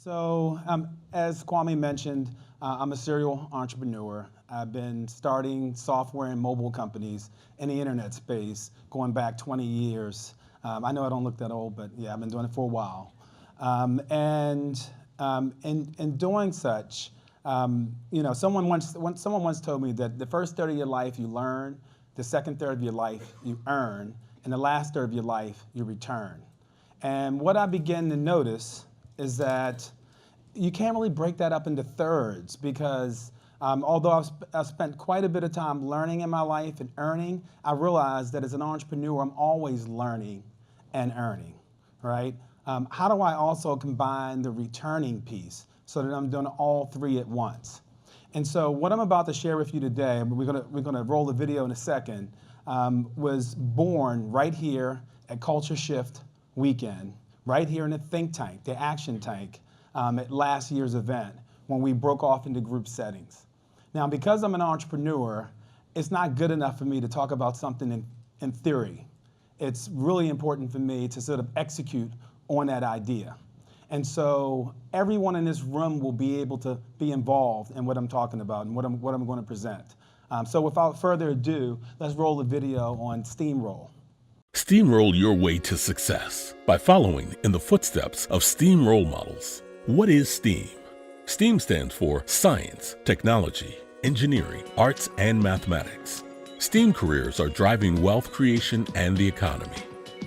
As Kwame mentioned, I'm a serial entrepreneur. I've been starting software and mobile companies in the internet space going back 20 years. I know I don't look that old, but yeah, I've been doing it for a while. In doing such, someone once told me that the first third of your life you learn, the second third of your life you earn, and the last third of your life you return. And what I began to notice is that you can't really break that up into thirds because although I've spent quite a bit of time learning in my life and earning, I realized that as an entrepreneur, I'm always learning and earning, right? How do I also combine the returning piece so that I'm doing all three at once? And so what I'm about to share with you today, and we're gonna roll the video in a second, was born right here at Culture Shift Weekend, right here in the think tank, the action tank, at last year's event when we broke off into group settings. Now, because I'm an entrepreneur, it's not good enough for me to talk about something in theory. It's really important for me to sort of execute on that idea. And so everyone in this room will be able to be involved in what I'm talking about and what I'm going to present. So without further ado, let's roll the video on Steamroll. Steamroll your way to success by following in the footsteps of STEAM role models. What is STEAM? STEAM stands for Science, Technology, Engineering, Arts, and Mathematics. STEAM careers are driving wealth creation and the economy.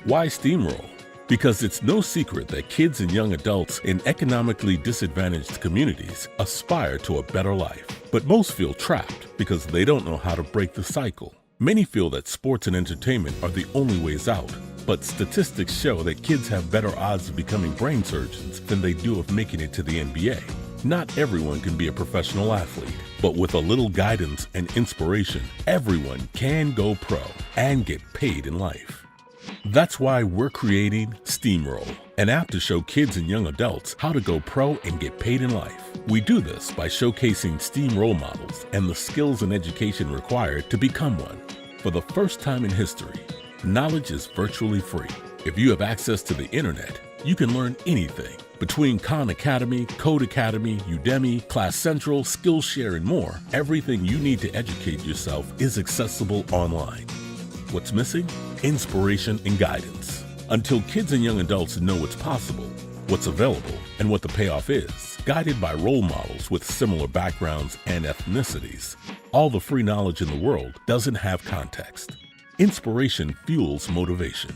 Why Steamroll? Because it's no secret that kids and young adults in economically disadvantaged communities aspire to a better life. But most feel trapped because they don't know how to break the cycle. Many feel that sports and entertainment are the only ways out, but statistics show that kids have better odds of becoming brain surgeons than they do of making it to the NBA. Not everyone can be a professional athlete, but with a little guidance and inspiration, everyone can go pro and get paid in life. That's why we're creating Steamroll, an app to show kids and young adults how to go pro and get paid in life. We do this by showcasing STEAM role models and the skills and education required to become one. For the first time in history, knowledge is virtually free. If you have access to the internet, you can learn anything. Between Khan Academy, Code Academy, Udemy, Class Central, Skillshare, and more, everything you need to educate yourself is accessible online. What's missing? Inspiration and guidance. Until kids and young adults know what's possible, what's available, and what the payoff is, guided by role models with similar backgrounds and ethnicities, all the free knowledge in the world doesn't have context. Inspiration fuels motivation.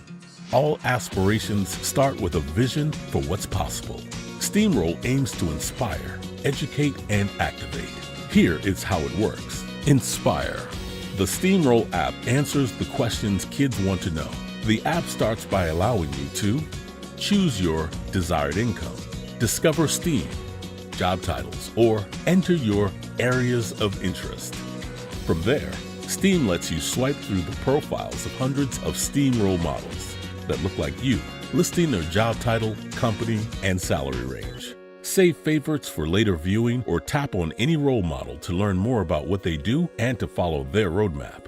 All aspirations start with a vision for what's possible. Steamroll aims to inspire, educate, and activate. Here is how it works. Inspire. The Steamroll app answers the questions kids want to know. The app starts by allowing you to choose your desired income, discover STEAM, job titles, or enter your areas of interest. From there, STEAM lets you swipe through the profiles of hundreds of STEAM role models that look like you, listing their job title, company, and salary range. Save favorites for later viewing or tap on any role model to learn more about what they do and to follow their roadmap.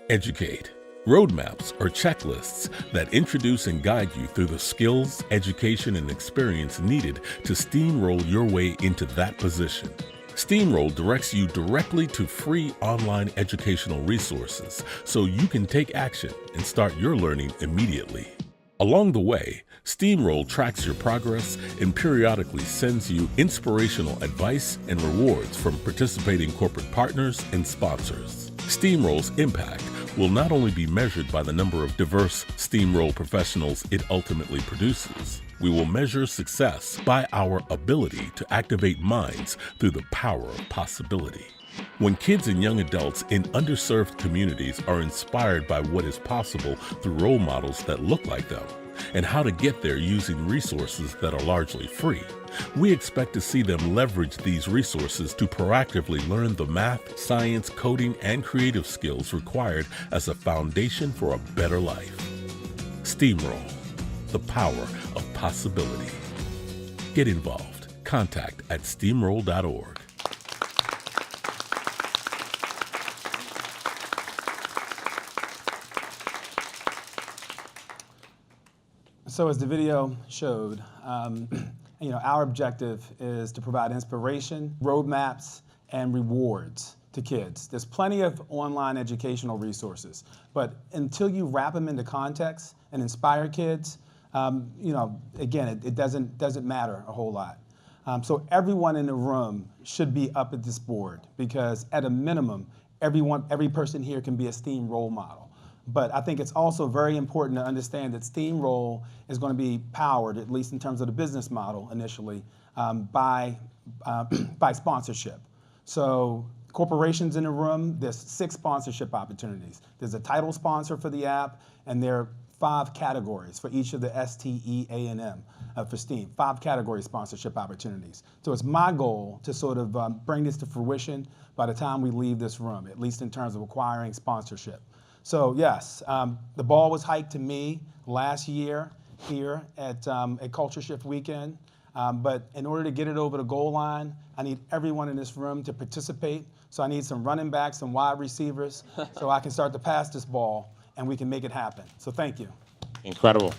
Educate. Roadmaps are checklists that introduce and guide you through the skills, education, and experience needed to steamroll your way into that position. Steamroll directs you directly to free online educational resources so you can take action and start your learning immediately. Along the way, Steamroll tracks your progress and periodically sends you inspirational advice and rewards from participating corporate partners and sponsors. Steamroll's impact will not only be measured by the number of diverse Steamroll professionals it ultimately produces, we will measure success by our ability to activate minds through the power of possibility. When kids and young adults in underserved communities are inspired by what is possible through role models that look like them, and how to get there using resources that are largely free, we expect to see them leverage these resources to proactively learn the math, science, coding, and creative skills required as a foundation for a better life. Steamroll, the power of possibility. Get involved. Contact at steamroll.org. So as the video showed, our objective is to provide inspiration, roadmaps, and rewards to kids. There's plenty of online educational resources, but until you wrap them into context and inspire kids, again, it doesn't matter a whole lot. So everyone in the room should be up at this board, because at a minimum, every person here can be a STEAM role model. But I think it's also very important to understand that STEAM role is going to be powered, at least in terms of the business model initially, by sponsorship. So corporations in the room, there's 6 sponsorship opportunities. There's a title sponsor for the app, and there are 5 categories for each of the S, T, E, A, and M for STEAM, 5 category sponsorship opportunities. So it's my goal to sort of bring this to fruition by the time we leave this room, at least in terms of acquiring sponsorship. So yes, the ball was hiked to me last year here at Culture Shift Weekend, but in order to get it over the goal line, I need everyone in this room to participate. So I need some running backs, some wide receivers, so I can start to pass this ball and we can make it happen. So thank you. Incredible.